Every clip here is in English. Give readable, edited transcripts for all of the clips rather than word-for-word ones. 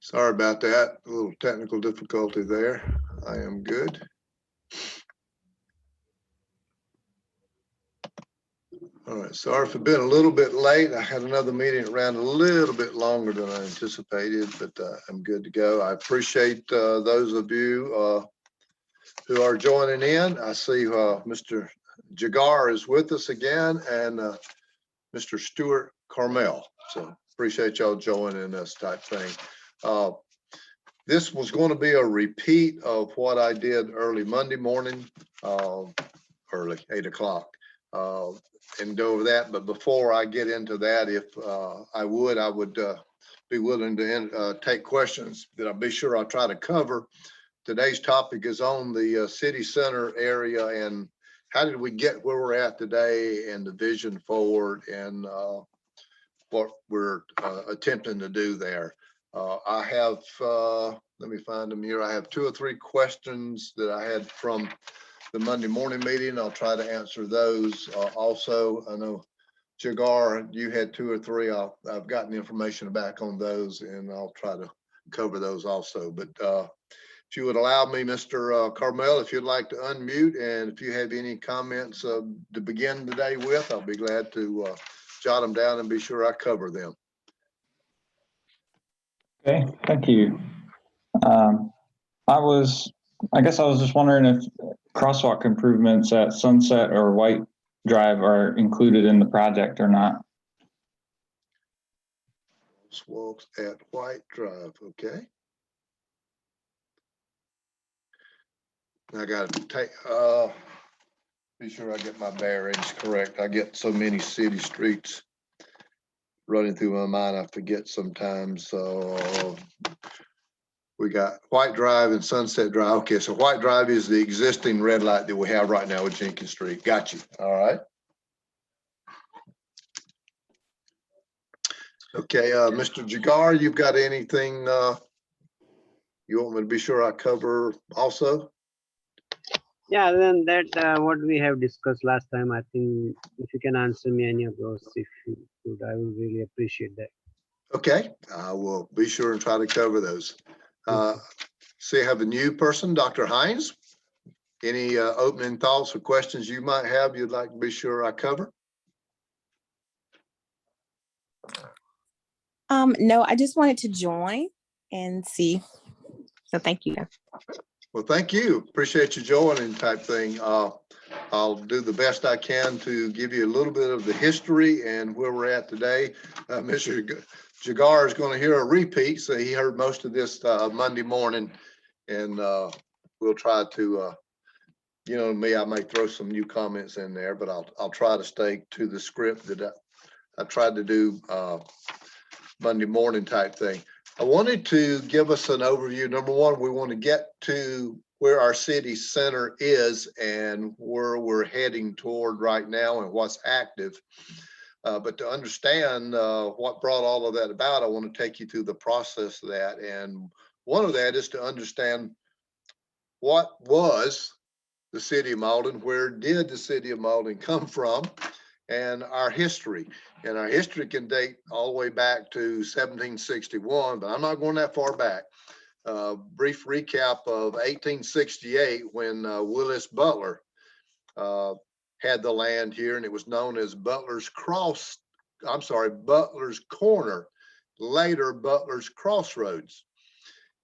Sorry about that. A little technical difficulty there. I am good. All right, sorry for being a little bit late. I had another meeting that ran a little bit longer than I anticipated, but I'm good to go. I appreciate those of you who are joining in. I see Mr. Jagar is with us again, and Mr. Stuart Carmel. So appreciate y'all joining us type thing. This was going to be a repeat of what I did early Monday morning, early 8 o'clock, and go over that. But before I get into that, if I would be willing to take questions that I'll be sure I'll try to cover. Today's topic is on the city center area and how did we get where we're at today and the vision forward and what we're attempting to do there. I have, let me find them here. I have 2 or 3 questions that I had from the Monday morning meeting. I'll try to answer those. Also, I know Jagar, you had 2 or 3. I've gotten information back on those and I'll try to cover those also. But if you would allow me, Mr. Carmel, if you'd like to unmute, and if you have any comments to begin today with, I'll be glad to jot them down and be sure I cover them. Okay, thank you. I guess I was just wondering if crosswalk improvements at Sunset or White Drive are included in the project or not. Crosswalks at White Drive, okay. I got to take, be sure I get my bearings correct. I get so many city streets running through my mind, I forget sometimes. So we got White Drive and Sunset Drive. Okay, so White Drive is the existing red light that we have right now with Jenkins Street. Got you. All right. Okay, Mr. Jagar, you've got anything you want me to be sure I cover also? Yeah, then that what we have discussed last time, I think if you can answer me any of those, if you could, I would really appreciate that. Okay, I will be sure and try to cover those. See, I have a new person, Dr. Hines. Any opening thoughts or questions you might have you'd like to be sure I cover? No, I just wanted to join and see. So thank you. Well, thank you. Appreciate you joining type thing. I'll do the best I can to give you a little bit of the history and where we're at today. Mr. Jagar is going to hear a repeat, so he heard most of this Monday morning, and we'll try to, you know me, I may throw some new comments in there, but I'll try to stay to the script that I tried to do Monday morning type thing. I wanted to give us an overview. Number one, we want to get to where our city center is and where we're heading toward right now and what's active. But to understand what brought all of that about, I want to take you through the process of that. And one of that is to understand what was the city of Mauldin, where did the city of Mauldin come from, and our history. And our history can date all the way back to 1761, but I'm not going that far back. Brief recap of 1868 when Willis Butler had the land here, and it was known as Butler's Corner, later Butler's Crossroads.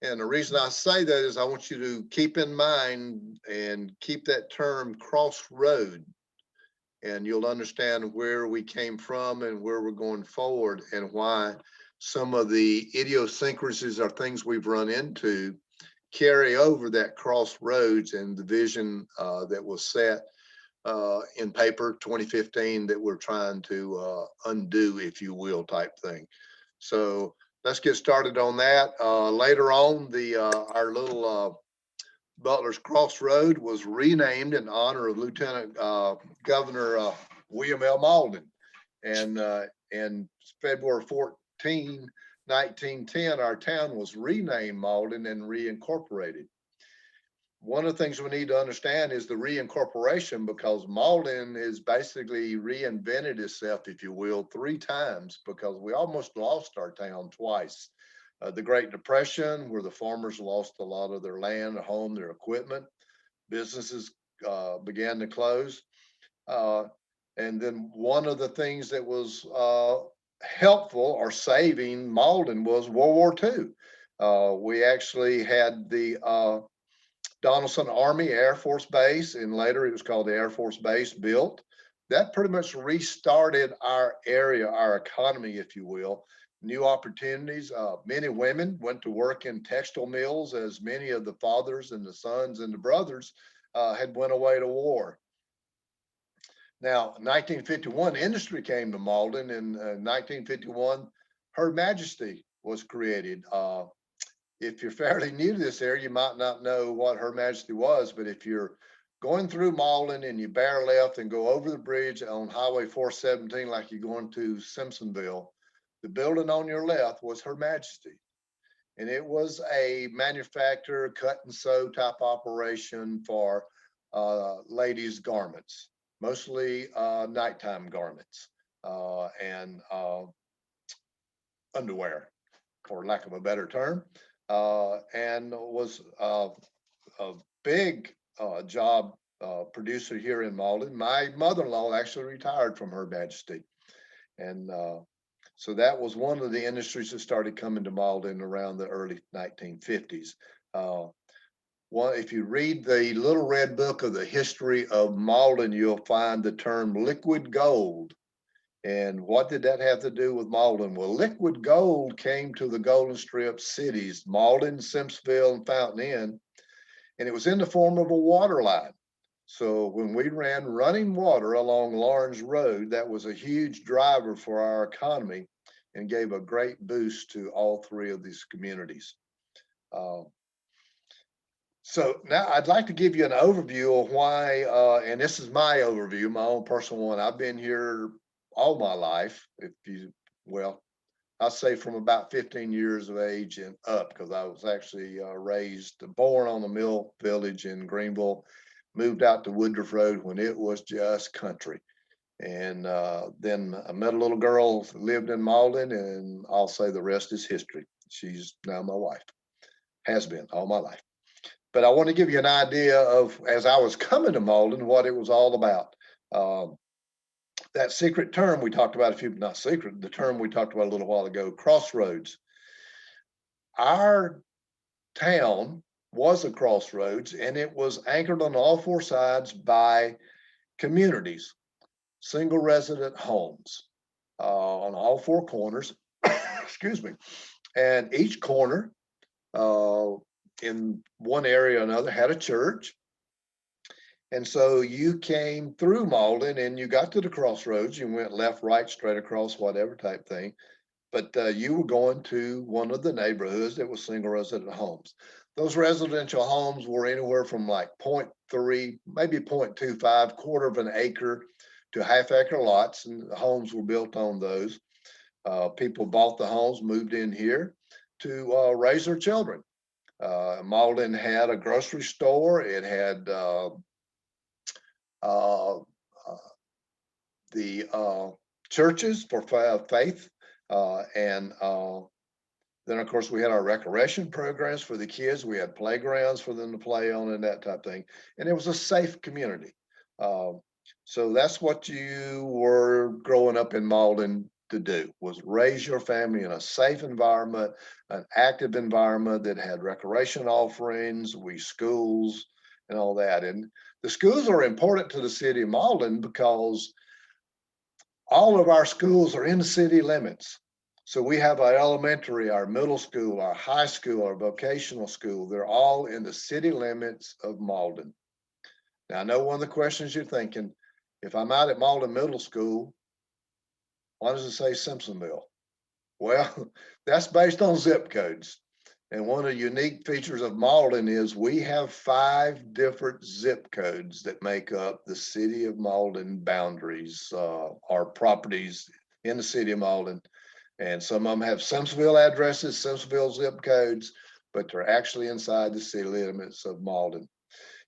And the reason I say that is I want you to keep in mind and keep that term crossroad, and you'll understand where we came from and where we're going forward and why some of the idiosyncrasies or things we've run into carry over that crossroads and the vision that was set in paper 2015 that we're trying to undo, if you will, type thing. So let's get started on that. Later on, our little Butler's Crossroad was renamed in honor of Lieutenant Governor William L. Mauldin. And in February 14, 1910, our town was renamed Mauldin and reincorporated. One of the things we need to understand is the reincorporation, because Mauldin is basically reinvented itself, if you will, 3 times, because we almost lost our town twice. the Great Depression, where the farmers lost a lot of their land, their home, their equipment. Businesses began to close. And then one of the things that was helpful or saving Mauldin was World War II. We actually had the Donaldson Army Air Force Base, and later it was called the Air Force Base, built. That pretty much restarted our area, our economy, if you will. New opportunities. Many women went to work in textile mills, as many of the fathers and the sons and the brothers had went away to war. Now, 1951, industry came to Mauldin. In 1951, Her Majesty was created. If you're fairly new to this area, you might not know what Her Majesty was, but if you're going through Mauldin and you bear left and go over the bridge on Highway 417 like you're going to Simpsonville, the building on your left was Her Majesty. And it was a manufacturer, cut and sew type operation for ladies' garments, mostly nighttime garments and underwear, for lack of a better term, and was a big job producer here in Mauldin. My mother-in-law actually retired from Her Majesty. And so that was one of the industries that started coming to Mauldin around the early 1950s. If you read the Little Red Book of the History of Mauldin, you'll find the term liquid gold. And what did that have to do with Mauldin? Well, liquid gold came to the Golden Strip cities, Mauldin, Simpsonville, and Fountain Inn, and it was in the form of a water line. So when we ran running water along Lawrence Road, that was a huge driver for our economy and gave a great boost to all three of these communities. So now I'd like to give you an overview of why, and this is my overview, my own personal one. I've been here all my life, well, I'll say from about 15 years of age and up, because I was actually born on the Mill Village in Greenville, moved out to Woodruff Road when it was just country. And then I met a little girl who lived in Mauldin, and I'll say the rest is history. She's now my wife, has been all my life. But I want to give you an idea of, as I was coming to Mauldin, what it was all about. That secret term we talked about, not secret, the term we talked about a little while ago, crossroads. Our town was a crossroads, and it was anchored on all four sides by communities, single resident homes on all four corners, excuse me. And each corner in one area or another had a church. And so you came through Mauldin and you got to the crossroads, you went left, right, straight across, whatever type thing. But you were going to one of the neighborhoods that was single resident homes. Those residential homes were anywhere from like 0.3, maybe 0.25, quarter of an acre to half-acre lots, and the homes were built on those. People bought the homes, moved in here to raise their children. Mauldin had a grocery store. It had the churches for faith, and then of course we had our recreation programs for the kids. We had playgrounds for them to play on and that type of thing. And it was a safe community. So that's what you were growing up in Mauldin to do, was raise your family in a safe environment, an active environment that had recreation offerings, schools and all that. And the schools are important to the city of Mauldin because all of our schools are in the city limits. So we have our elementary, our middle school, our high school, our vocational school. They're all in the city limits of Mauldin. Now, I know one of the questions you're thinking, if I'm out at Mauldin Middle School, why does it say Simpsonville? Well, that's based on zip codes. And one of the unique features of Mauldin is we have 5 different zip codes that make up the city of Mauldin boundaries, our properties in the city of Mauldin. And some of them have Simpsonville addresses, Simpsonville zip codes, but they're actually inside the city limits of Mauldin.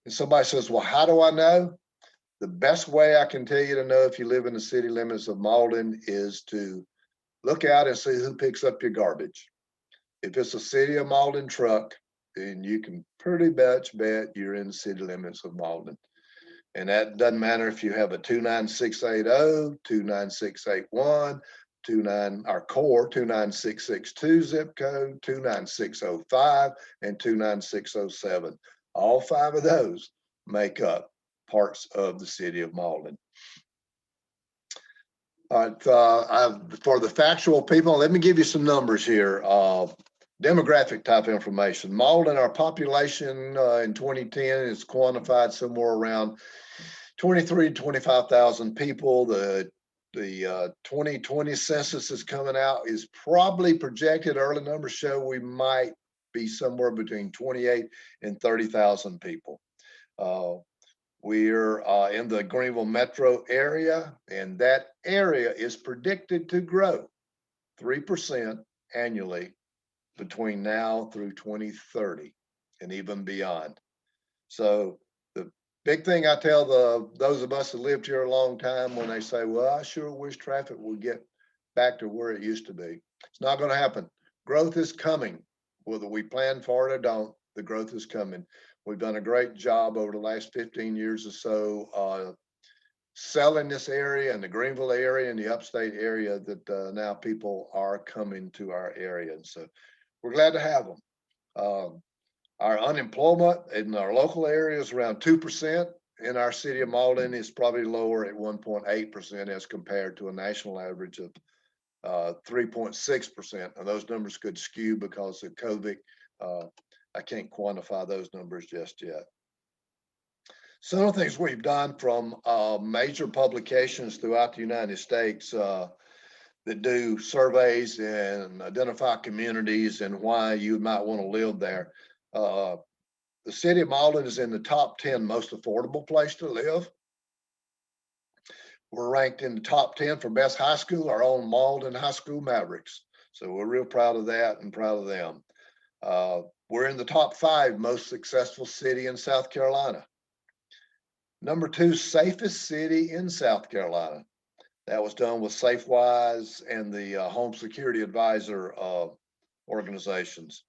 And somebody says, well, how do I know? The best way I can tell you to know if you live in the city limits of Mauldin is to look out and see who picks up your garbage. If it's a city of Mauldin truck, then you can pretty much bet you're in the city limits of Mauldin. And that doesn't matter if you have a 29680, 29681, our core 29662 zip code, 29605, and 29607. All 5 of those make up parts of the city of Mauldin. All right, for the factual people, let me give you some numbers here. Demographic type information. Mauldin, our population in 2010 is quantified somewhere around 23 to 25,000 people. The 2020 census is coming out, is probably projected. Early numbers show we might be somewhere between 28 and 30,000 people. We're in the Greenville metro area, and that area is predicted to grow 3% annually between now through 2030 and even beyond. So the big thing I tell those of us that lived here a long time when they say, well, I sure wish traffic would get back to where it used to be. It's not going to happen. Growth is coming. Whether we plan for it or don't, the growth is coming. We've done a great job over the last 15 years or so selling this area and the Greenville area and the upstate area that now people are coming to our area. And so we're glad to have them. Our unemployment in our local area is around 2%. In our city of Mauldin, is probably lower at 1.8% as compared to a national average of 3.6%. And those numbers could skew because of COVID. I can't quantify those numbers just yet. Some of the things we've done from major publications throughout the United States that do surveys and identify communities and why you might want to live there. The city of Mauldin is in the top 10 most affordable place to live. We're ranked in the top 10 for best high school, our own Mauldin High School Mavericks. So we're real proud of that and proud of them. We're in the top 5 most successful city in South Carolina. Number 2 safest city in South Carolina. That was done with SafeWise and the Home Security Advisor organizations.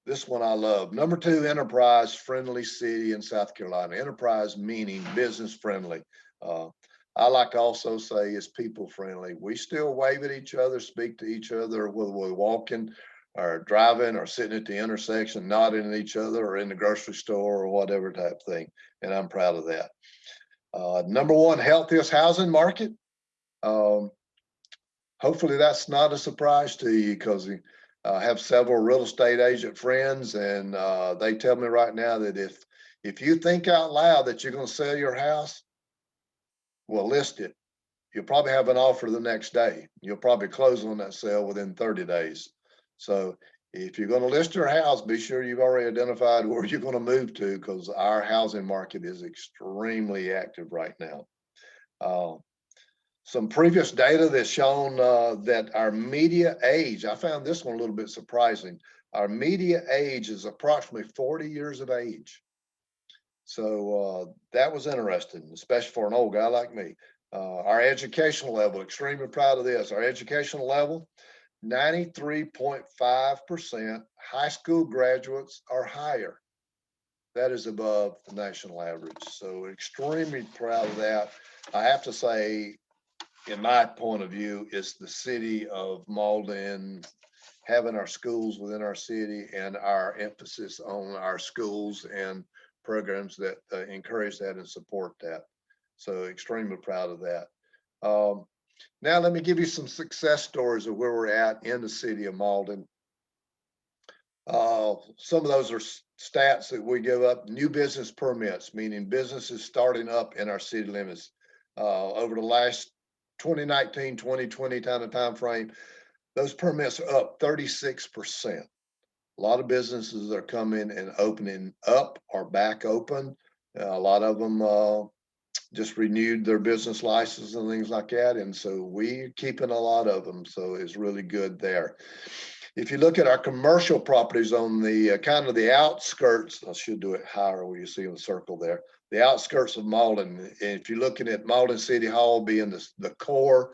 This one I love. Number 2, enterprise friendly city in South Carolina. Enterprise meaning business friendly. I like to also say is people friendly. We still wave at each other, speak to each other, whether we're walking or driving or sitting at the intersection, nodding at each other or in the grocery store or whatever type thing. And I'm proud of that. Number 1, healthiest housing market. Hopefully that's not a surprise to you because I have several real estate agent friends and they tell me right now that if you think out loud that you're going to sell your house, well, list it. You'll probably have an offer the next day. You'll probably close on that sale within 30 days. So if you're going to list your house, be sure you've already identified where you're going to move to because our housing market is extremely active right now. Some previous data that's shown that our media age, I found this one a little bit surprising. Our media age is approximately 40 years of age. So that was interesting, especially for an old guy like me. Our educational level, extremely proud of this. Our educational level, 93.5% high school graduates or higher. That is above the national average. So extremely proud of that. I have to say, in my point of view, it's the city of Mauldin having our schools within our city and our emphasis on our schools and programs that encourage that and support that. So extremely proud of that. Now let me give you some success stories of where we're at in the city of Mauldin. Some of those are stats that we give up. New business permits, meaning businesses starting up in our city limits. Over the last 2019, 2020 kind of time frame, those permits are up 36%. A lot of businesses are coming and opening up or back open. A lot of them just renewed their business license and things like that. And so we're keeping a lot of them. So it's really good there. If you look at our commercial properties on the kind of the outskirts, I should do it higher where you see the circle there, the outskirts of Mauldin. If you're looking at Mauldin City Hall being the core,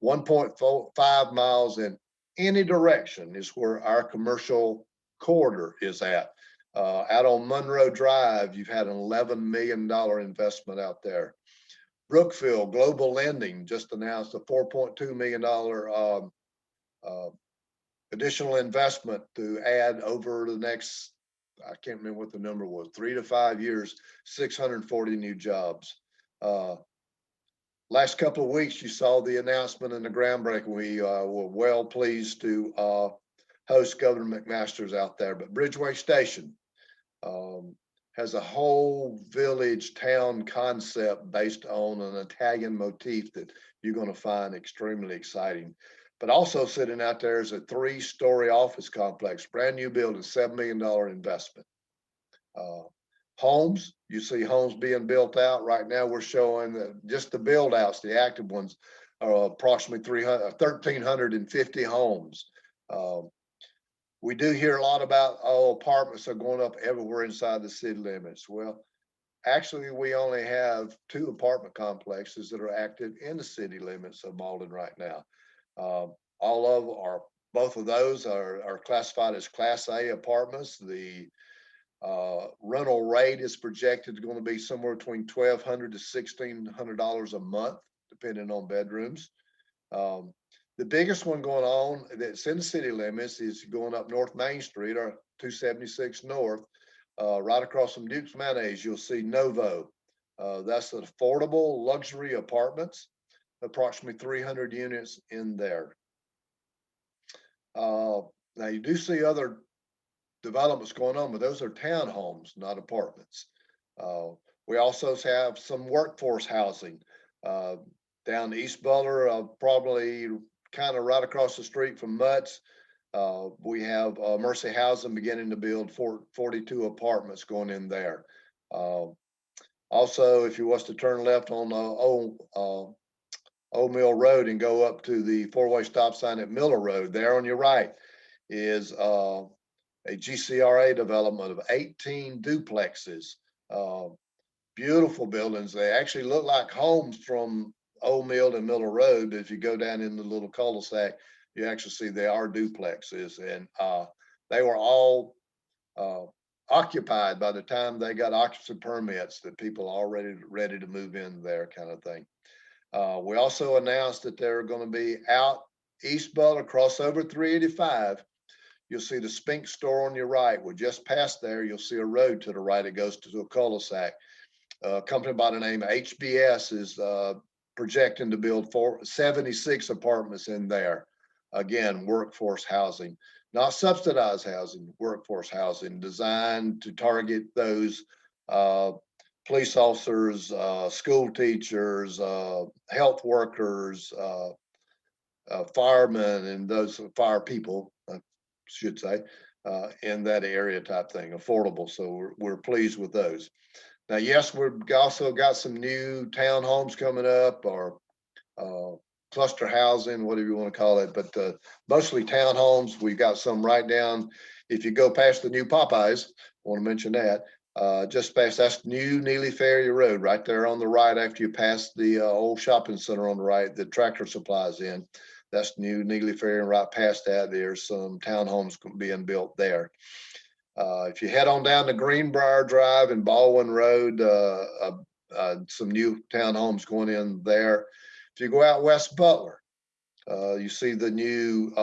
1.5 miles in any direction is where our commercial corridor is at. Out on Monroe Drive, you've had an $11 million investment out there. Brookfield Global Lending just announced a $4.2 million additional investment to add over the next, I can't remember what the number was, 3 to 5 years, 640 new jobs. Last couple of weeks, you saw the announcement and the groundbreaking. We were well pleased to host Governor McMaster's out there. But Bridgeway Station has a whole village town concept based on an Italian motif that you're going to find extremely exciting. But also sitting out there is a 3-story office complex, brand new building, $7 million investment. Homes, you see homes being built out. Right now, we're showing that just the build outs, the active ones, are approximately 1,350 homes. We do hear a lot about, oh, apartments are going up everywhere inside the city limits. Well, actually, we only have 2 apartment complexes that are active in the city limits of Mauldin right now. Both of those are classified as Class A apartments. The rental rate is projected to going to be somewhere between $1,200 to $1,600 a month, depending on bedrooms. The biggest one going on that's in the city limits is going up North Main Street or 276 North, right across from Duke's Mayonnaise. You'll see Novo. That's an affordable luxury apartments, approximately 300 units in there. Now you do see other developments going on, but those are townhomes, not apartments. We also have some workforce housing down East Butler, probably kind of right across the street from Mutt's. We have Mercy Housing beginning to build 42 apartments going in there. Also, if you was to turn left on Old Mill Road and go up to the 4-way stop sign at Miller Road, there on your right is a GCRA development of 18 duplexes. Beautiful buildings. They actually look like homes from Old Mill and Miller Road. If you go down in the little cul-de-sac, you actually see they are duplexes, and they were all occupied by the time they got occupancy permits, that people are already ready to move in there, kind of thing. We also announced that they're going to be out East Butler, cross over 385. You'll see the Spink store on your right. We're just past there. You'll see a road to the right. It goes to a cul-de-sac. A company by the name of HBS is projecting to build 76 apartments in there. Again, workforce housing, not subsidized housing, workforce housing designed to target those police officers, school teachers, health workers, firemen, and those fire people, I should say, in that area type thing, affordable. So we're pleased with those. Now, yes, we've also got some new townhomes coming up, or cluster housing, whatever you want to call it, but mostly townhomes. We've got some right down, if you go past the new Popeyes, I want to mention that, just past, that's new Neely Ferry Road, right there on the right after you pass the old shopping center on the right, the Tractor Supply's in. That's new Neely Ferry, and right past that, there's some townhomes being built there. If you head on down to Greenbrier Drive and Baldwin Road, some new townhomes going in there. If you go out West Butler, you see the new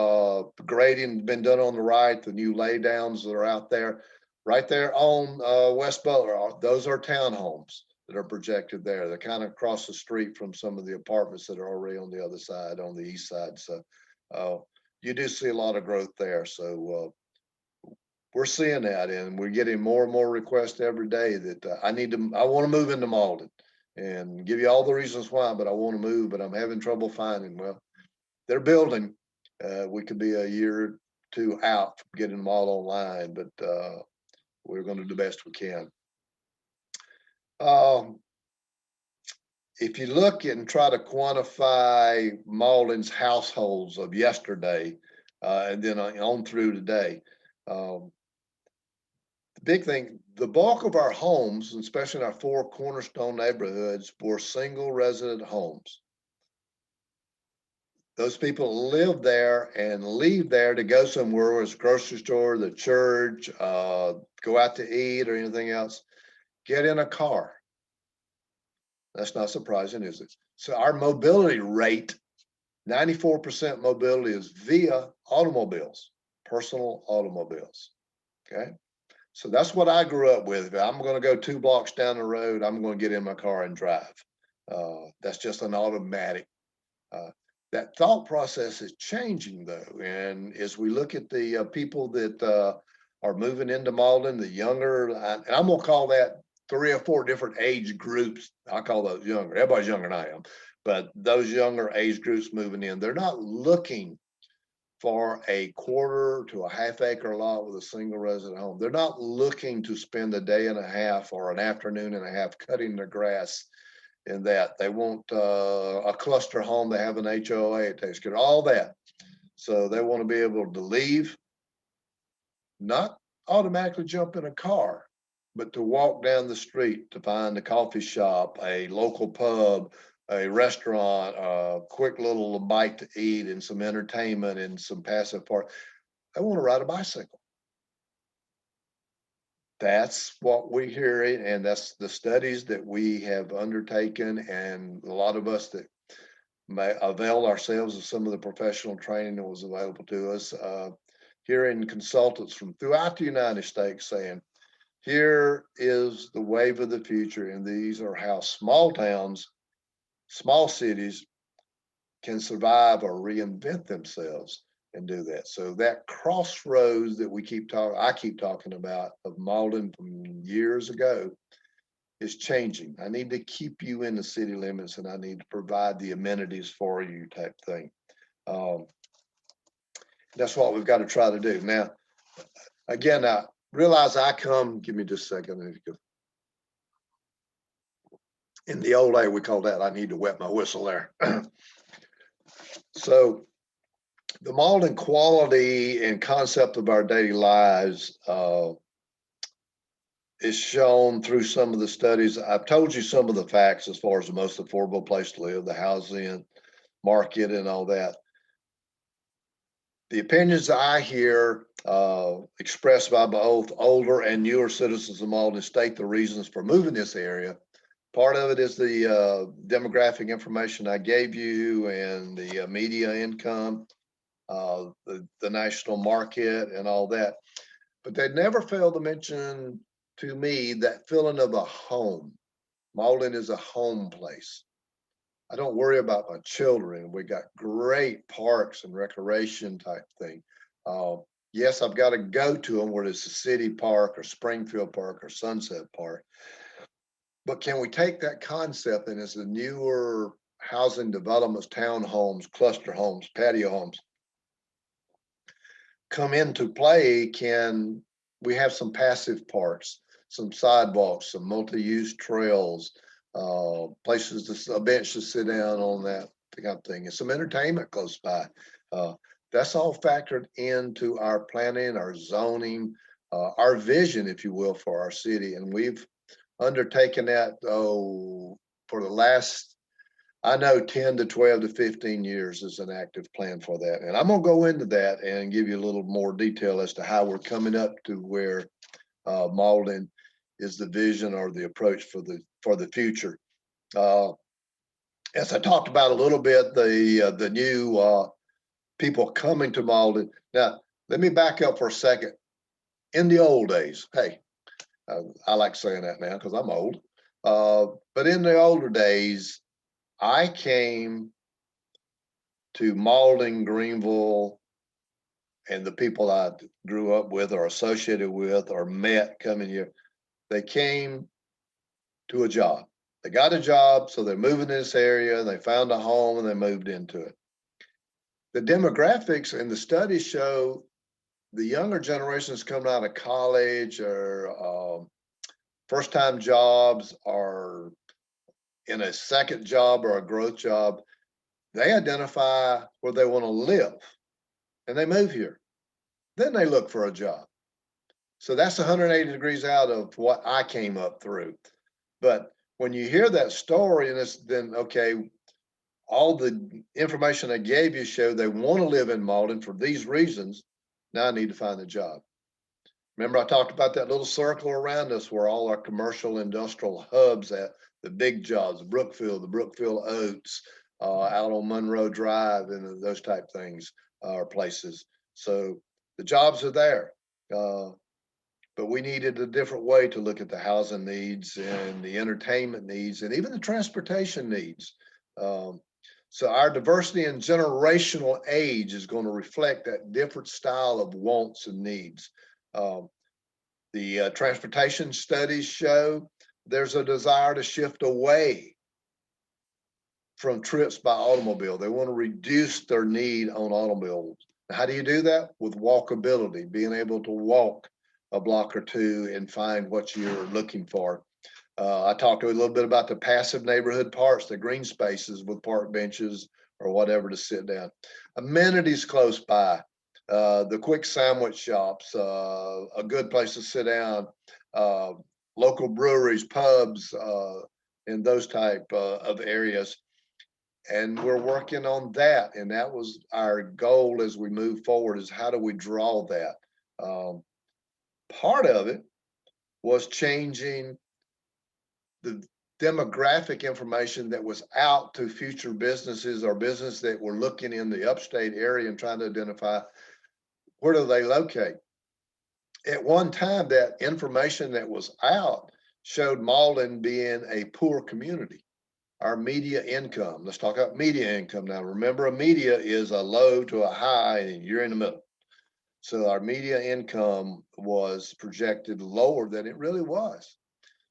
grading been done on the right, the new laydowns that are out there. Right there on West Butler, those are townhomes that are projected there. They're kind of across the street from some of the apartments that are already on the other side, on the east side. So you do see a lot of growth there. So we're seeing that, and we're getting more and more requests every day that I want to move into Mauldin, and give you all the reasons why, but I want to move, but I'm having trouble finding. Well, they're building. We could be a year or two out from getting them all online, but we're going to do the best we can. If you look and try to quantify Mauldin's households of yesterday, and then on through today, the big thing, the bulk of our homes, especially in our 4 cornerstone neighborhoods, were single resident homes. those people live there and leave there to go somewhere, whether it's grocery store, the church, go out to eat or anything else, get in a car. That's not surprising, is it? So our mobility rate, 94% mobility is via automobiles, personal automobiles. Okay. So that's what I grew up with. If I'm going to go 2 blocks down the road, I'm going to get in my car and drive. That's just an automatic. That thought process is changing though. And as we look at the people that are moving into Mauldin, the younger, and I'm going to call that 3 or 4 different age groups. I call those younger. Everybody's younger than I am, but those younger age groups moving in, they're not looking for a quarter to a half acre lot with a single resident home. They're not looking to spend a day and a half or an afternoon and a half cutting their grass in that. They want a cluster home. They have an HOA, it takes care of all that. So they want to be able to leave, not automatically jump in a car, but to walk down the street to find a coffee shop, a local pub, a restaurant, a quick little bite to eat and some entertainment and some passive part. They want to ride a bicycle. That's what we're hearing, and that's the studies that we have undertaken, and a lot of us that may avail ourselves of some of the professional training that was available to us, hearing consultants from throughout the United States saying, here is the wave of the future, and these are how small towns, small cities can survive or reinvent themselves and do that. So that crossroads that I keep talking about of Mauldin from years ago is changing. I need to keep you in the city limits and I need to provide the amenities for you type thing. That's what we've got to try to do. Now, again, I realize give me just a second. In the old day, we call that, I need to wet my whistle there. So the Mauldin quality and concept of our daily lives is shown through some of the studies. I've told you some of the facts as far as the most affordable place to live, the housing market and all that. The opinions I hear expressed by both older and newer citizens of Mauldin state the reasons for moving this area. Part of it is the demographic information I gave you and the media income, the national market and all that. But they never fail to mention to me that feeling of a home. Mauldin is a home place. I don't worry about my children. We got great parks and recreation type thing. Yes, I've got to go to them, whether it's a city park or Springfield Park or Sunset Park. But can we take that concept and as the newer housing developments, townhomes, cluster homes, patio homes come into play, can we have some passive parks, some sidewalks, some multi-use trails, places, a bench to sit down on, that kind of thing, and some entertainment close by. That's all factored into our planning, our zoning, our vision, if you will, for our city. And we've undertaken that for the last, I know 10 to 12 to 15 years is an active plan for that. And I'm gonna go into that and give you a little more detail as to how we're coming up to where Mauldin is the vision or the approach for the future. As I talked about a little bit, the new people coming to Mauldin. Now, let me back up for a second. In the old days, hey, I like saying that now because I'm old. But in the older days, I came to Mauldin, Greenville, and the people I grew up with or associated with or met coming here, they came to a job. They got a job, so they're moving to this area, and they found a home, and they moved into it. The demographics and the studies show the younger generations coming out of college or first-time jobs or in a second job or a growth job, they identify where they want to live and they move here. Then they look for a job. So that's 180 degrees out of what I came up through. But when you hear that story and it's then, okay, all the information I gave you showed they want to live in Mauldin for these reasons. Now I need to find a job. Remember, I talked about that little circle around us where all our commercial industrial hubs at, the big jobs, the Brookfield Oats, out on Monroe Drive, and those type things are places. So the jobs are there, but we needed a different way to look at the housing needs and the entertainment needs and even the transportation needs. So our diversity and generational age is going to reflect that different style of wants and needs. The transportation studies show there's a desire to shift away from trips by automobile. They want to reduce their need on automobiles. How do you do that? With walkability, being able to walk a block or two and find what you're looking for. I talked a little bit about the passive neighborhood parks, the green spaces with park benches or whatever to sit down. Amenities close by, the quick sandwich shops, a good place to sit down, local breweries, pubs, in those type of areas. And we're working on that. And that was our goal as we move forward, is how do we draw that? Part of it was changing the demographic information that was out to future businesses or business that were looking in the upstate area and trying to identify where do they locate. At one time, that information that was out showed Mauldin being a poor community. Our media income, let's talk about media income now. Remember, a media is a low to a high and you're in the middle. So our media income was projected lower than it really was.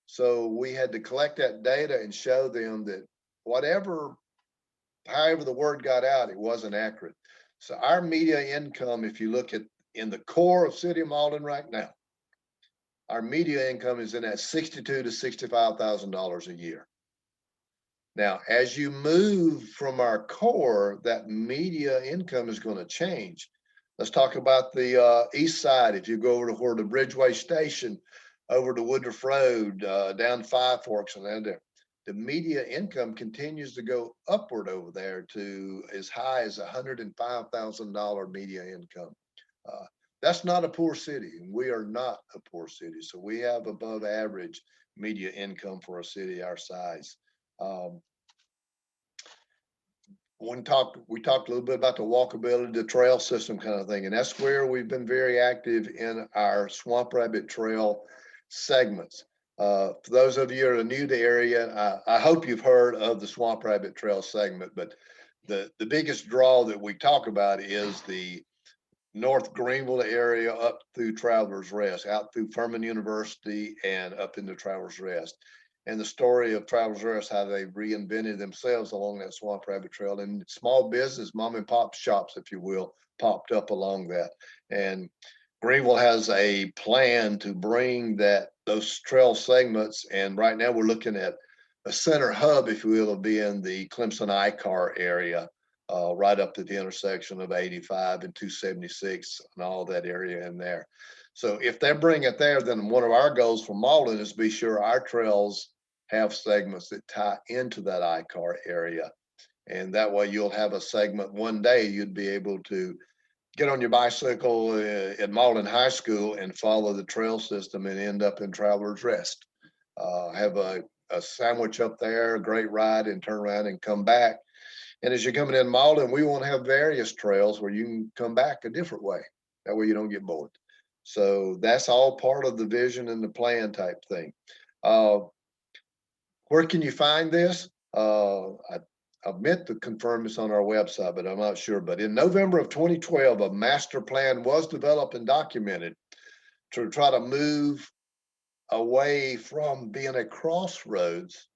So we had to collect that data and show them that however the word got out, it wasn't accurate. So our media income, if you look at in the core of City of Mauldin right now, our media income is in that $62,000 to $65,000 a year. Now, as you move from our core, that media income is going to change. Let's talk about the east side. If you go over to where the Bridgeway Station, over to Woodruff Road, down Five Forks and down there, the media income continues to go upward over there to as high as $105,000 media income. That's not a poor city, and we are not a poor city. So we have above average media income for a city our size. We talked a little bit about the walkability, the trail system kind of thing, and that's where we've been very active in our Swamp Rabbit Trail segments. For those of you that are new to the area, I hope you've heard of the Swamp Rabbit Trail segment, but the biggest draw that we talk about is the North Greenville area up through Travelers Rest, out through Furman University and up into Travelers Rest. And the story of Travelers Rest, how they reinvented themselves along that Swamp Rabbit Trail, and small business, mom and pop shops, if you will, popped up along that. And Greenville has a plan to bring those trail segments. And right now we're looking at a center hub, if you will, of being the Clemson I-Car area, right up to the intersection of 85 and 276 and all that area in there. So if they bring it there, then one of our goals for Mauldin is to be sure our trails have segments that tie into that I-Car area. And that way you'll have a segment one day you'd be able to get on your bicycle at Mauldin High School and follow the trail system and end up in Travelers Rest. Have a sandwich up there, a great ride, and turn around and come back. And as you're coming in Mauldin, we want to have various trails where you can come back a different way. That way you don't get bored. So that's all part of the vision and the plan type thing. Where can you find this? I meant to confirm this on our website, but I'm not sure. But in November of 2012, a master plan was developed and documented to try to move away from being a crossroads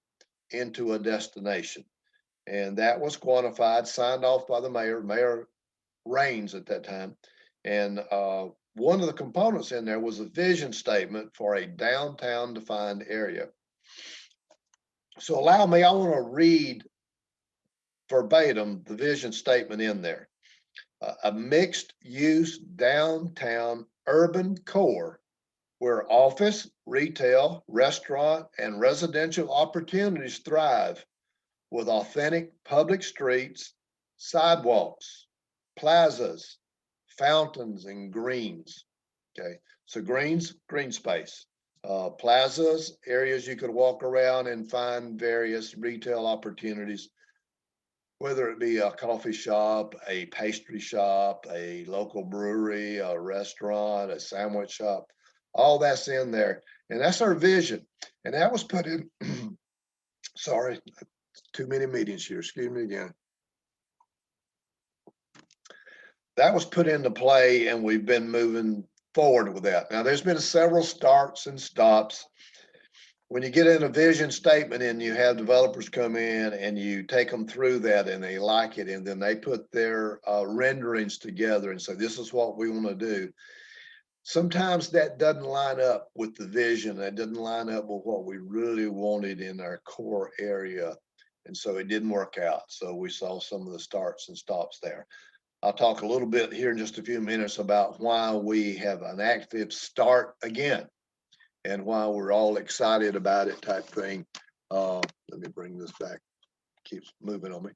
into a destination. And that was quantified, signed off by the Mayor Raines at that time. And one of the components in there was a vision statement for a downtown defined area. So allow me, I want to read verbatim the vision statement in there. A mixed use downtown urban core where office, retail, restaurant, and residential opportunities thrive, with authentic public streets, sidewalks, plazas, fountains, and greens. Okay, so greens, green space. Plazas, areas you could walk around and find various retail opportunities, whether it be a coffee shop, a pastry shop, a local brewery, a restaurant, a sandwich shop, all that's in there. And that's our vision. And that was put in, sorry, too many meetings here, excuse me again. That was put into play and we've been moving forward with that. Now there's been several starts and stops. When you get in a vision statement and you have developers come in and you take them through that and they like it, and then they put their renderings together and say, this is what we want to do. Sometimes that doesn't line up with the vision. That doesn't line up with what we really wanted in our core area. And so it didn't work out. So we saw some of the starts and stops there. I'll talk a little bit here in just a few minutes about why we have an active start again and why we're all excited about it type thing. Let me bring this back, keeps moving on me.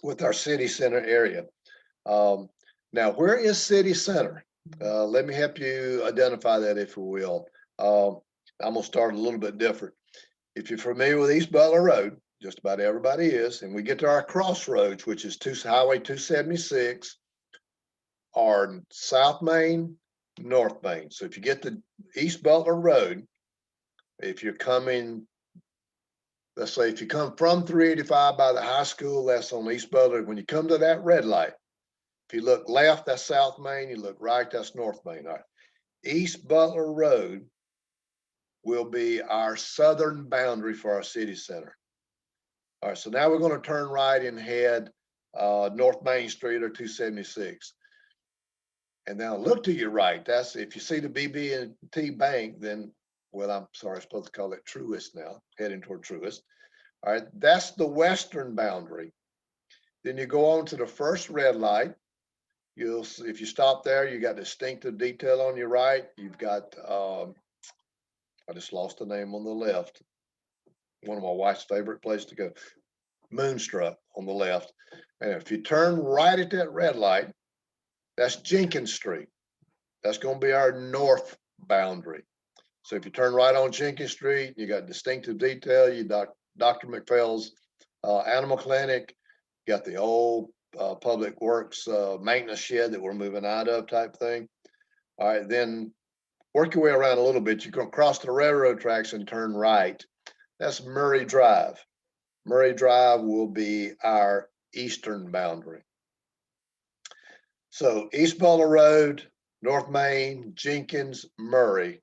With our city center area. Now, where is city center? Let me help you identify that, if you will. I'm gonna start a little bit different. If you're familiar with East Butler Road, just about everybody is, and we get to our crossroads, which is Highway 276, or South Main, North Main. So if you get to East Butler Road, if you're coming, let's say if you come from 385 by the high school, that's on East Butler. When you come to that red light, if you look left, that's South Main. You look right, that's North Main. All right. East Butler Road will be our southern boundary for our city center. All right, so now we're going to turn right and head North Main Street or 276. And now look to your right. That's if you see the BB&T Bank, then, well, I'm sorry, I'm supposed to call it Truist now, heading toward Truist. All right, that's the western boundary. Then you go on to the first red light. You'll see, if you stop there, you got distinctive detail on your right. You've got, I just lost the name on the left. One of my wife's favorite place to go. Moonstruck on the left. And if you turn right at that red light, that's Jenkins Street. That's going to be our north boundary. So if you turn right on Jenkins Street, you got distinctive detail. You got Dr. McPhail's animal clinic. You got the old public works maintenance shed that we're moving out of type thing. All right, then work your way around a little bit. You can cross the railroad tracks and turn right. That's Murray Drive. Murray Drive will be our eastern boundary. So East Butler Road, North Main, Jenkins, Murray.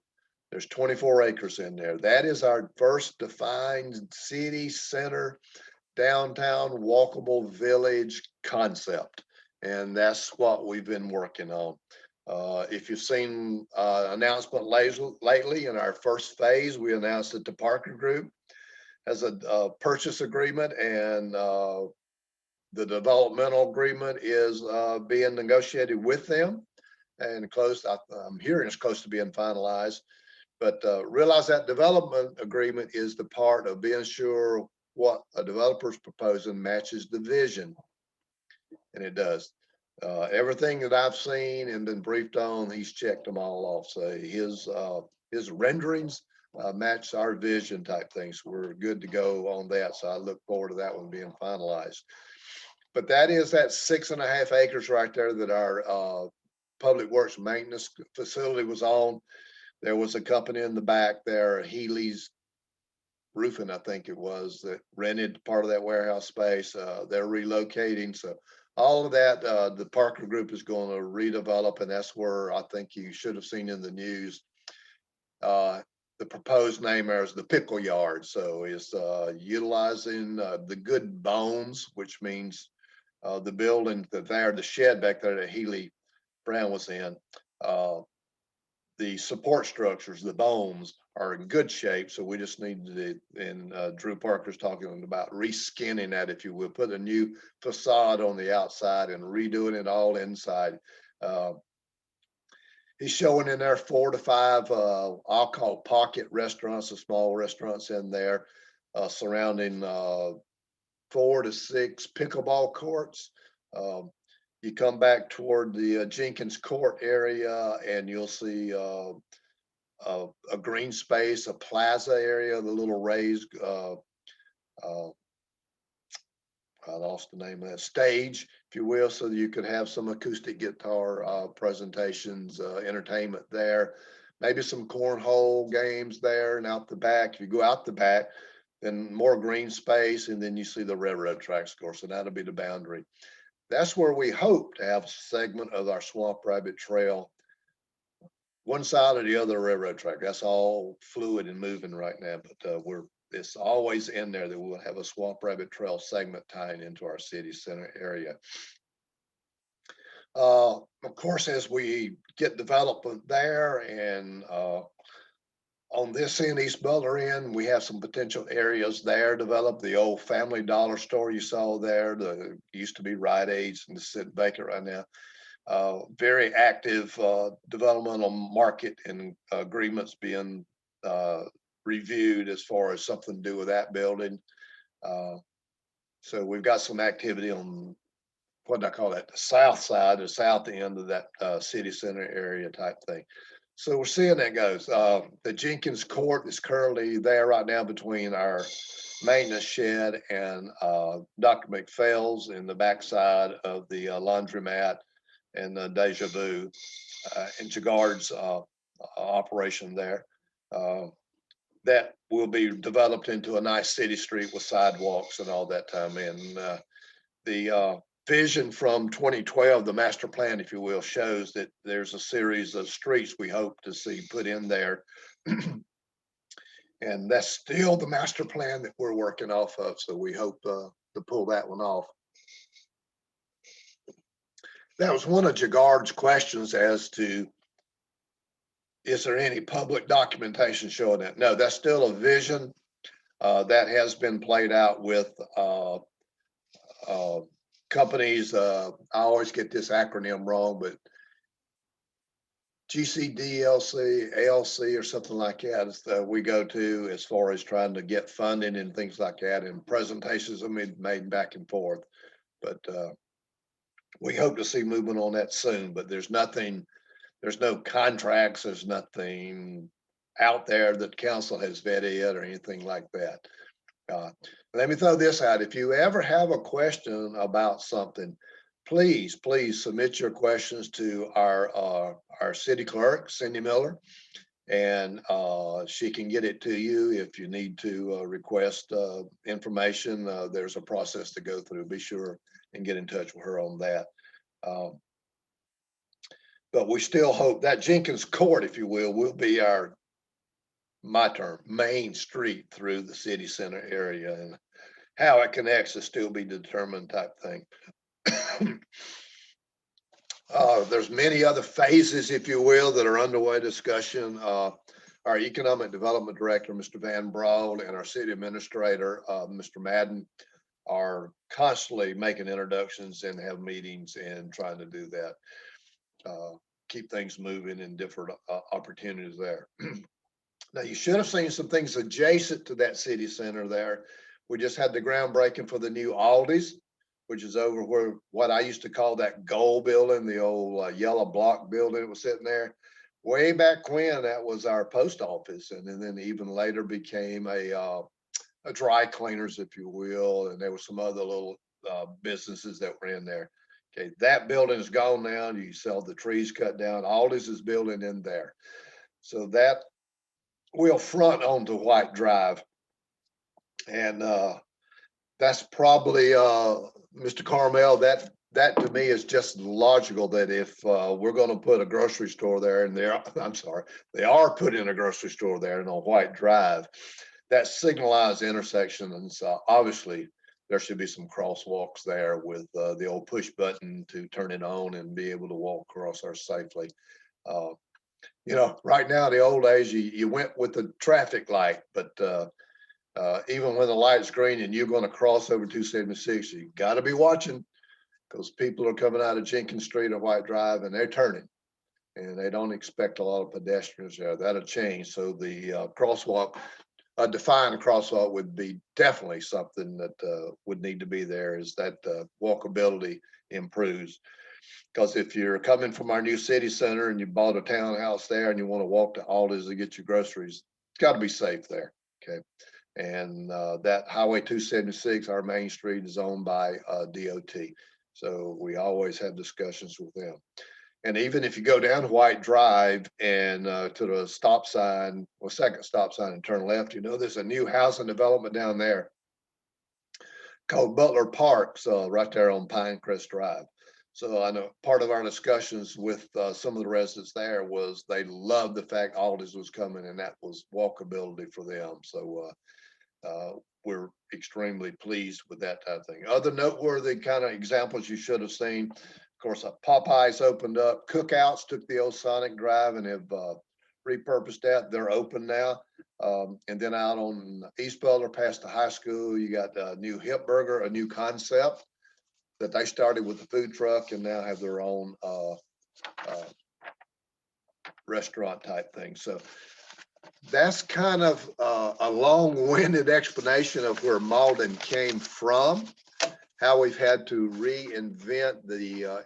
There's 24 acres in there. That is our first defined city center, downtown walkable village concept. And that's what we've been working on. If you've seen announcement lately in our first phase, we announced that the Parker Group has a purchase agreement, and the developmental agreement is being negotiated with them and close. I'm hearing it's close to being finalized, but realize that development agreement is the part of being sure what a developer's proposing matches the vision, and it does. Everything that I've seen and been briefed on, he's checked them all off. So his renderings match our vision type things. So we're good to go on that. So I look forward to that one being finalized. But that is that 6.5 acres right there that our public works maintenance facility was on. There was a company in the back there, Healy's Roofing, I think it was, that rented part of that warehouse space. They're relocating. So all of that, the Parker Group is going to redevelop, and that's where I think you should have seen in the news. The proposed name there is the Pickle Yard. So it's utilizing the good bones, which means the building that there, the shed back there that Healy Brown was in, the support structures, the bones are in good shape. So we just need to, and Drew Parker's talking about reskinning that, if you will, put a new facade on the outside and redoing it all inside. He's showing in there 4 to 5, I'll call pocket restaurants, the small restaurants in there. surrounding 4 to 6 pickleball courts. You come back toward the Jenkins Court area and you'll see a green space, a plaza area, the little raised, I lost the name of that, stage, if you will, so that you could have some acoustic guitar presentations, entertainment there. Maybe some cornhole games there, and out the back. If you go out the back, then more green space, and then you see the railroad tracks, of course, and that'll be the boundary. That's where we hope to have a segment of our Swamp Rabbit Trail, one side or the other railroad track. That's all fluid and moving right now, but it's always in there that we'll have a Swamp Rabbit Trail segment tying into our city center area. Of course, as we get development there and on this end, East Butler end, we have some potential areas there developed. The old Family Dollar store you saw there, the used to be Rite Aids and the sit vacant right now. Very active developmental market and agreements being reviewed as far as something to do with that building. So we've got some activity on, what do I call that, the south side, the south end of that city center area type thing. So we're seeing that goes. The Jenkins Court is currently there right now between our maintenance shed and Dr. McPhail's in the backside of the laundromat and the Deja Vu and Jagard's operation there. That will be developed into a nice city street with sidewalks and all that time. And the vision from 2012, the master plan, if you will, shows that there's a series of streets we hope to see put in there. And that's still the master plan that we're working off of. So we hope to pull that one off. That was one of Jagard's questions as to, is there any public documentation showing that? No, that's still a vision that has been played out with companies. I always get this acronym wrong, but GCDLC, ALC, or something like that is that we go to as far as trying to get funding and things like that, and presentations are made back and forth. But we hope to see movement on that soon, but there's nothing, there's no contracts, there's nothing out there that council has vetted or anything like that. Let me throw this out. If you ever have a question about something, please submit your questions to our city clerk, Cindy Miller, and she can get it to you. If you need to request information, there's a process to go through. Be sure and get in touch with her on that. But we still hope that Jenkins Court, if you will be our, my term, main street through the city center area, and how it connects to still be determined type thing. There's many other phases, if you will, that are underway discussion. Our economic development director, Mr. Van Broad, and our city administrator, Mr. Madden, are constantly making introductions and have meetings and trying to do that. Keep things moving in different opportunities there. Now, you should have seen some things adjacent to that city center there. We just had the groundbreaking for the new Aldi's, which is over where what I used to call that gold building, the old yellow block building was sitting there. Way back when, that was our post office, and then even later became a dry cleaners, if you will, and there were some other little businesses that were in there. Okay, that building is gone now. You saw the trees cut down. Aldi's is building in there. So that will front onto White Drive. And that's probably, Mr. Carmel, that to me is just logical that if we're going to put a grocery store there, and they are putting a grocery store there and on White Drive, that signalized intersection. And so obviously there should be some crosswalks there with the old push button to turn it on and be able to walk across there safely. You know, right now, the old days, you went with the traffic light, but even when the light's green and you're going to cross over 276, you got to be watching, because people are coming out of Jenkins Street or White Drive and they're turning, and they don't expect a lot of pedestrians there. That'll change. So the crosswalk a defined crosswalk would be definitely something that would need to be there, is that walkability improves. Because if you're coming from our new city center and you bought a townhouse there and you want to walk to Aldi's to get your groceries, it's got to be safe there. Okay. And that Highway 276, our main street, is owned by DOT. So we always have discussions with them. And even if you go down White Drive and to the stop sign, or second stop sign, and turn left, you know, there's a new housing development down there called Butler Parks, right there on Pinecrest Drive. So I know part of our discussions with some of the residents there was they loved the fact Aldi's was coming, and that was walkability for them. So we're extremely pleased with that type of thing. Other noteworthy kind of examples you should have seen, of course, Popeyes opened up. Cookouts took the old Sonic Drive and have repurposed that. They're open now. And then out on East Butler past the high school, you got a new Hip Burger, a new concept that they started with the food truck and now have their own restaurant type thing. So that's kind of a long-winded explanation of where Mauldin came from, how we've had to reinvent the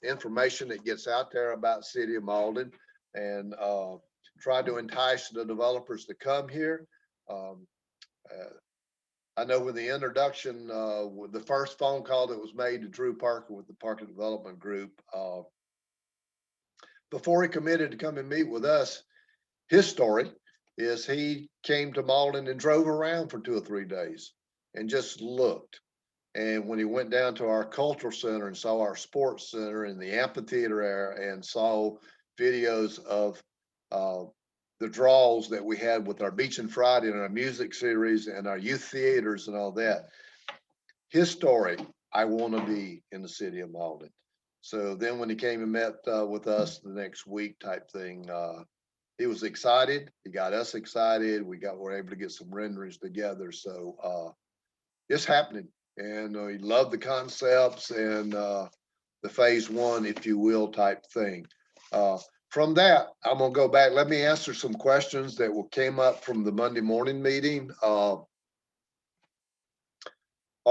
information that gets out there about City of Mauldin, and try to entice the developers to come here. I know with the introduction, with the first phone call that was made to Drew Parker with the Parker Development Group, before he committed to come and meet with us, his story is he came to Mauldin and drove around for 2 or 3 days and just looked. And when he went down to our cultural center and saw our sports center and the amphitheater area and saw videos of the draws that we had with our Beach and Friday and our music series and our youth theaters and all that, his story, I want to be in the City of Mauldin. So then when he came and met with us the next week type thing, he was excited. He got us excited. We're able to get some renderings together. So it's happening. And he loved the concepts and the phase one, if you will, type thing. From that, I'm gonna go back. Let me answer some questions that came up from the Monday morning meeting. Are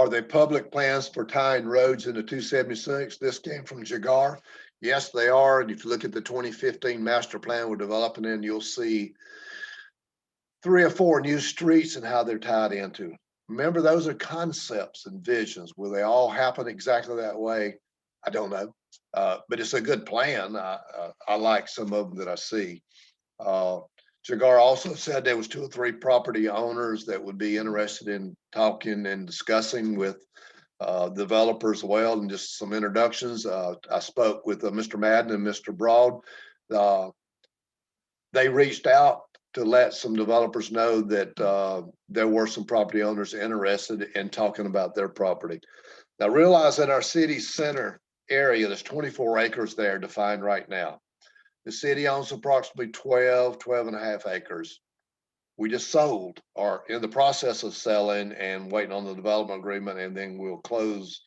there public plans for tying roads into 276? This came from Jagar. Yes, they are. And if you look at the 2015 master plan we're developing in, you'll see 3 or 4 new streets and how they're tied into. Remember, those are concepts and visions. Will they all happen exactly that way? I don't know. But it's a good plan. I like some of them that I see. Jagar also said there was 2 or 3 property owners that would be interested in talking and discussing with developers as well, and just some introductions. I spoke with Mr. Madden and Mr. Broad. They reached out to let some developers know that there were some property owners interested in talking about their property. Now realize that our city center area, there's 24 acres there defined right now. The city owns approximately 12 and a half acres. We just sold, or in the process of selling and waiting on the development agreement, and then we'll close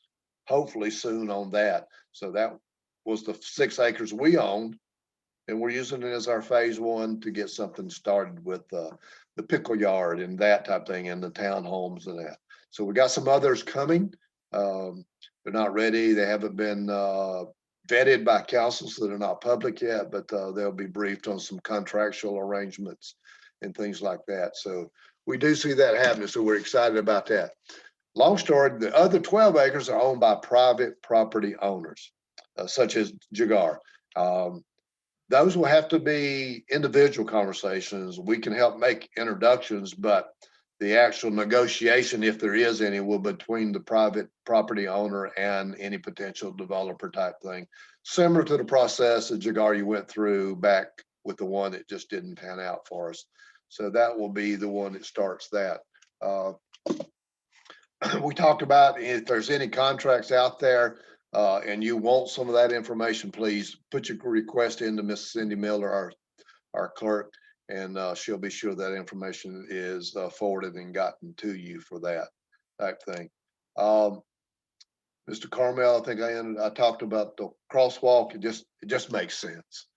hopefully soon on that. So that was the 6 acres we owned, and we're using it as our phase one to get something started with the Pickle Yard and that type of thing, and the townhomes and that. So we got some others coming. They're not ready. They haven't been vetted by council, so they're not public yet, but they'll be briefed on some contractual arrangements and things like that. So we do see that happening. So we're excited about that. Long story, the other 12 acres are owned by private property owners, such as Jagar. Those will have to be individual conversations. We can help make introductions, but the actual negotiation, if there is any, will be between the private property owner and any potential developer type thing. Similar to the process that Jagar you went through back with the one that just didn't pan out for us. So that will be the one that starts that. We talked about if there's any contracts out there and you want some of that information, please put your request into Miss Cindy Miller, our clerk, and she'll be sure that information is forwarded and gotten to you for that type thing. Mr. Carmel, I think I talked about the crosswalk. It just makes sense.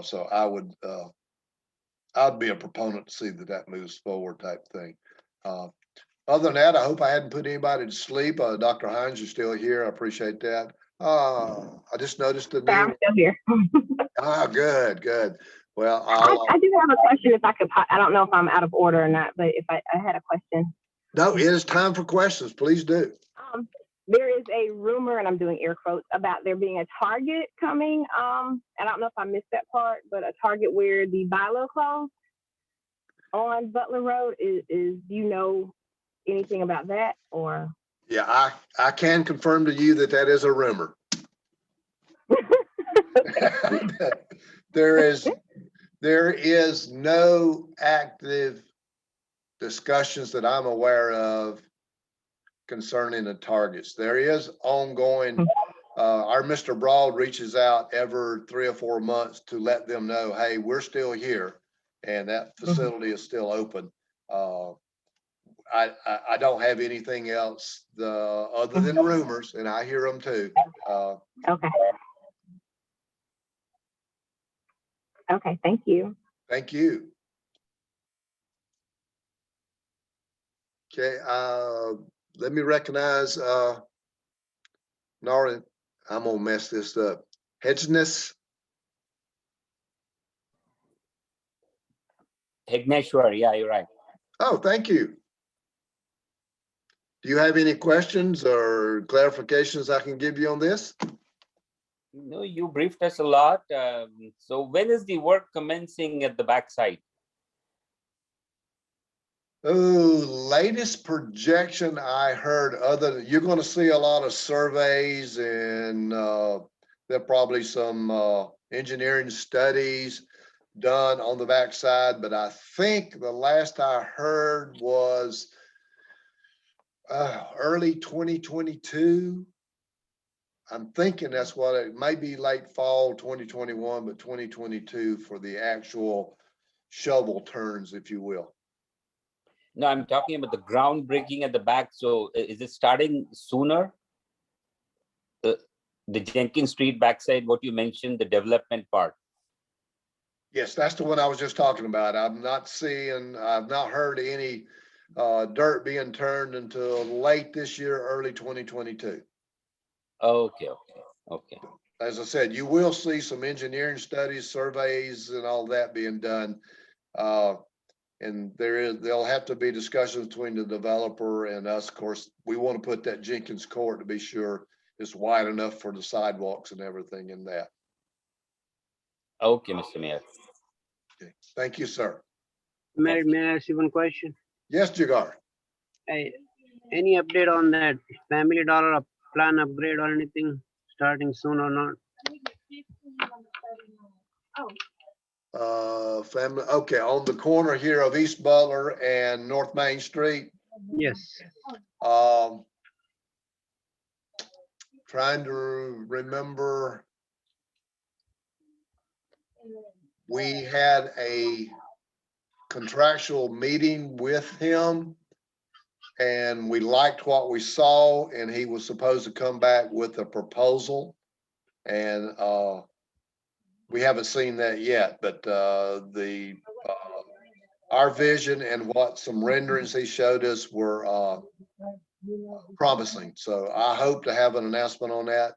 So I would I'd be a proponent to see that that moves forward type thing. Other than that, I hope I hadn't put anybody to sleep. Dr. Hines, you're still here. I appreciate that. I just noticed the So I'm new, still here. good, good. Well, I do have a question if I could, I don't know if I'm out of order or not, but if I had a question. no, it is time for questions. Please do. There is a rumor, and I'm doing air quotes, about there being a Target coming. I don't know if I missed that part, but a Target where the Bilo closed on Butler Road is do you know anything about that or? Yeah, I can confirm to you that that is a rumor. There is no active discussions that I'm aware of concerning the targets. There is ongoing, our Mr. Broad reaches out every 3 or 4 months to let them know, hey, we're still here and that facility is still open. I don't have anything else other than rumors, and I hear them too. Okay. Okay, thank you. Thank you. Okay, let me recognize Nora. I'm gonna mess this up. Hedgeness. Higneshwar, yeah, you're right. Oh, thank you. Do you have any questions or clarifications I can give you on this? No, you briefed us a lot. So when is the work commencing at the backside? Oh, latest projection I heard, you're going to see a lot of surveys and there probably some engineering studies done on the backside, but I think the last I heard was early 2022. I'm thinking that's what it may be, late fall 2021, but 2022 for the actual shovel turns, if you will. No, I'm talking about the groundbreaking at the back. So is it starting sooner? The Jenkins Street backside, what you mentioned, the development part. Yes, that's the one I was just talking about. I've not heard any dirt being turned until late this year, early 2022. Okay. As I said, you will see some engineering studies, surveys, and all that being done. And there'll have to be discussions between the developer and us. Of course, we want to put that Jenkins Court to be sure it's wide enough for the sidewalks and everything in that. Okay, Mr. Mayor. Okay. Thank you, sir. May I ask you one question? Yes, Jagar. Any update on that Family Dollar plan upgrade or anything starting soon or not? Family, okay, on the corner here of East Butler and North Main Street. Yes. Trying to remember. We had a contractual meeting with him and we liked what we saw, and he was supposed to come back with a proposal. And we haven't seen that yet, but our vision and what some renderings he showed us were promising. So I hope to have an announcement on that.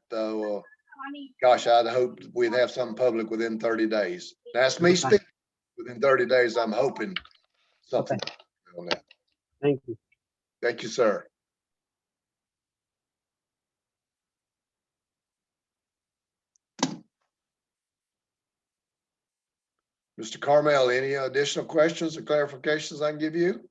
Gosh, I'd hope we'd have something public within 30 days. That's me speaking. Within 30 days, I'm hoping something on that. Thank you. Thank you, sir. Mr. Carmel, any additional questions or clarifications I can give you?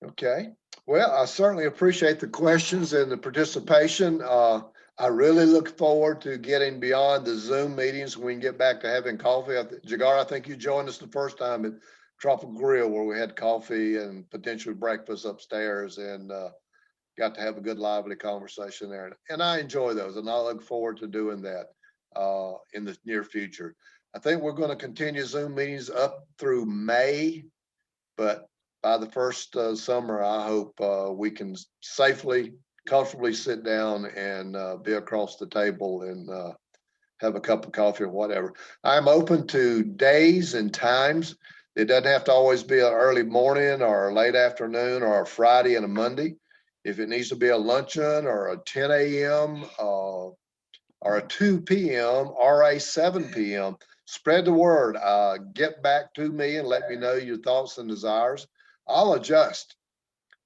Okay, well, I certainly appreciate the questions and the participation. I really look forward to getting beyond the Zoom meetings when we can get back to having coffee. Jagar, I think you joined us the first time at Tropical Grill where we had coffee and potentially breakfast upstairs and got to have a good lively conversation there. And I enjoy those and I look forward to doing that in the near future. I think we're going to continue Zoom meetings up through May, but by the first summer, I hope we can safely, comfortably sit down and be across the table and have a cup of coffee or whatever. I'm open to days and times. It doesn't have to always be an early morning or a late afternoon or a Friday and a Monday. If it needs to be a luncheon or a 10 a.m. Or a 2 p.m. or a 7 p.m., spread the word. Get back to me and let me know your thoughts and desires. I'll adjust.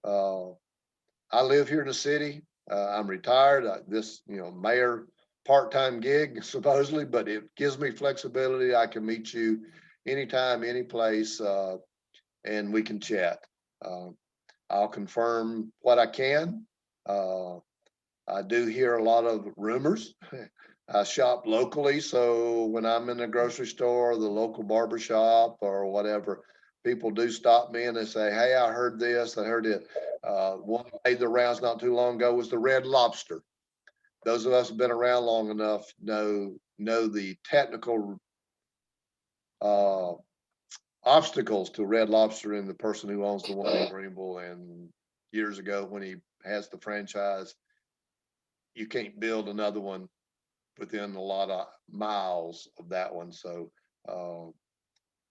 I live here in the city. I'm retired. This, mayor part-time gig supposedly, but it gives me flexibility. I can meet you anytime, any place, and we can chat. I'll confirm what I can. I do hear a lot of rumors. I shop locally, so when I'm in the grocery store, the local barber shop or whatever, people do stop me and they say, hey, I heard this, I heard it. One made the rounds not too long ago was the Red Lobster. Those of us who've been around long enough know the technical obstacles to Red Lobster and the person who owns the one in Greenville. And years ago when he has the franchise, you can't build another one within a lot of miles of that one. So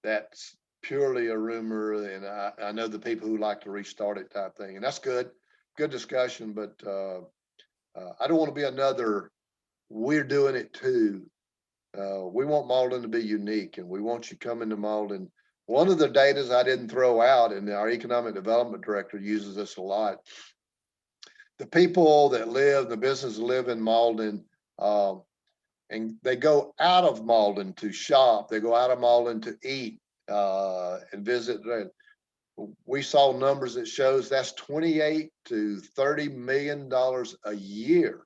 that's purely a rumor. And I know the people who like to restart it type thing, and that's good discussion. But I don't want to be another, we're doing it too. We want Mauldin to be unique, and we want you coming to Mauldin. One of the datas I didn't throw out, and our economic development director uses this a lot. The people that live, the businesses live in Mauldin, and they go out of Mauldin to shop. They go out of Mauldin to eat and visit. We saw numbers that shows that's $28 to $30 million a year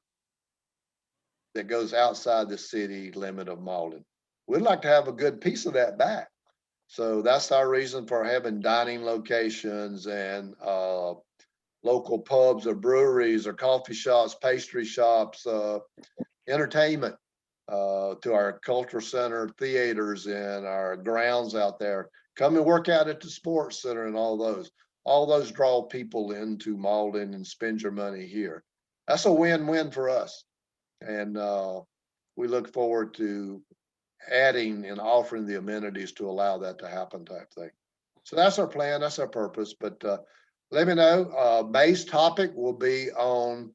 that goes outside the city limit of Mauldin. We'd like to have a good piece of that back. So that's our reason for having dining locations and local pubs or breweries or coffee shops, pastry shops, entertainment, to our cultural center, theaters, and our grounds out there. Come and work out at the sports center and all those. All those draw people into Mauldin and spend your money here. That's a win-win for us. And we look forward to adding and offering the amenities to allow that to happen type thing. So that's our plan, that's our purpose. But let me know. May's topic will be on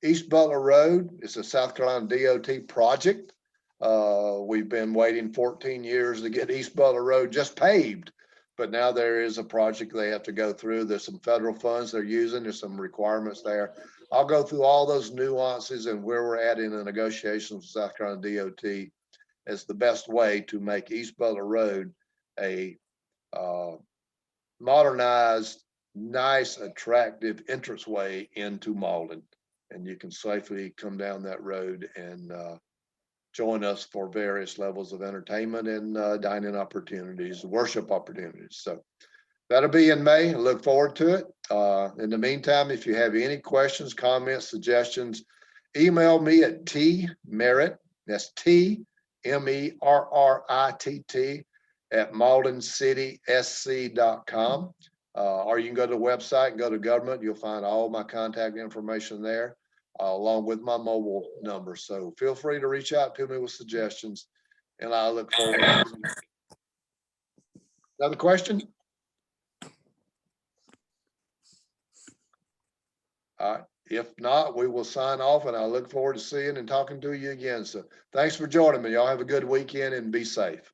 East Butler Road. It's a South Carolina DOT project. We've been waiting 14 years to get East Butler Road just paved, but now there is a project they have to go through. There's some federal funds they're using. There's some requirements there. I'll go through all those nuances and where we're at in the negotiations with South Carolina DOT as the best way to make East Butler Road a modernized, nice, attractive entranceway into Mauldin. And you can safely come down that road and join us for various levels of entertainment and dining opportunities, worship opportunities. So that'll be in May. I look forward to it. In the meantime, if you have any questions, comments, suggestions, email me at tmerritt, that's TMERRITT at mauldinCitySC.com. Or you can go to the website and go to government. You'll find all my contact information there, along with my mobile number. So feel free to reach out to me with suggestions, and I look forward to it. Another question? All right. If not, we will sign off, and I look forward to seeing and talking to you again. So thanks for joining me. Y'all have a good weekend and be safe.